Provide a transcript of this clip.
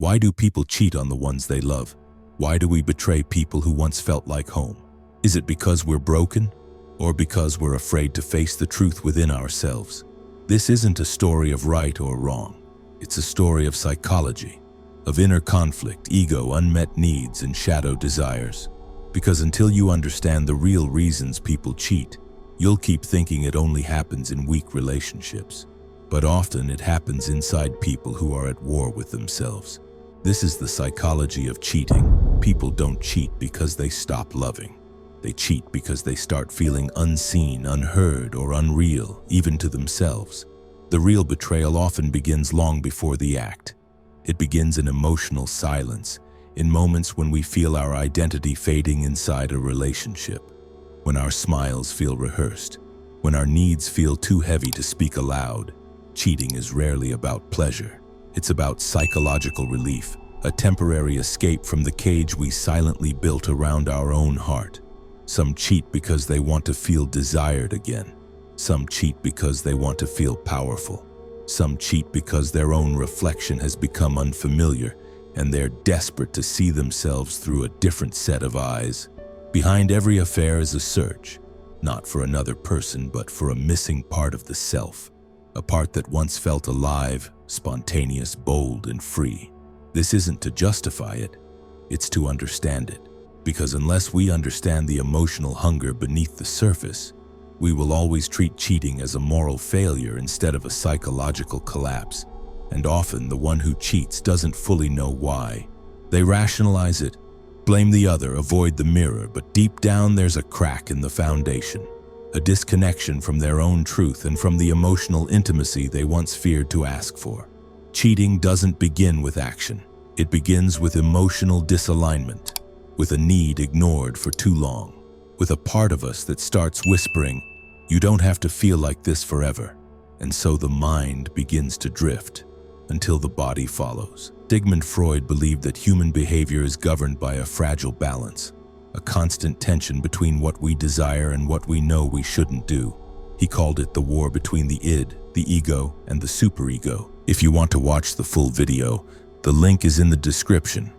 Why do people cheat on the ones they love? Why do we betray people who once felt like home? Is it because we're broken? Or because we're afraid to face the truth within ourselves? This isn't a story of right or wrong. It's a story of psychology, of inner conflict, ego, unmet needs, and shadow desires. Because until you understand the real reasons people cheat, you'll keep thinking it only happens in weak relationships. But often it happens inside people who are at war with themselves. This is the psychology of cheating. People don't cheat because they stop loving. They cheat because they start feeling unseen, unheard, or unreal, even to themselves. The real betrayal often begins long before the act. It begins in emotional silence, in moments when we feel our identity fading inside a relationship, when our smiles feel rehearsed, when our needs feel too heavy to speak aloud. Cheating is rarely about pleasure. It's about psychological relief, a temporary escape from the cage we silently built around our own heart. Some cheat because they want to feel desired again. Some cheat because they want to feel powerful. Some cheat because their own reflection has become unfamiliar and they're desperate to see themselves through a different set of eyes. Behind every affair is a search, not for another person, but for a missing part of the self, a part that once felt alive, spontaneous, bold, and free. This isn't to justify it, it's to understand it. Because unless we understand the emotional hunger beneath the surface, we will always treat cheating as a moral failure instead of a psychological collapse. And often the one who cheats doesn't fully know why. They rationalize it, blame the other, avoid the mirror, but deep down there's a crack in the foundation, a disconnection from their own truth and from the emotional intimacy they once feared to ask for. Cheating doesn't begin with action. It begins with emotional disalignment, with a need ignored for too long, with a part of us that starts whispering, "You don't have to feel like this forever." And so the mind begins to drift until the body follows. Sigmund Freud believed that human behavior is governed by a fragile balance, a constant tension between what we desire and what we know we shouldn't do. He called it the war between the id, the ego, and the superego. If you want to watch the full video, the link is in the description.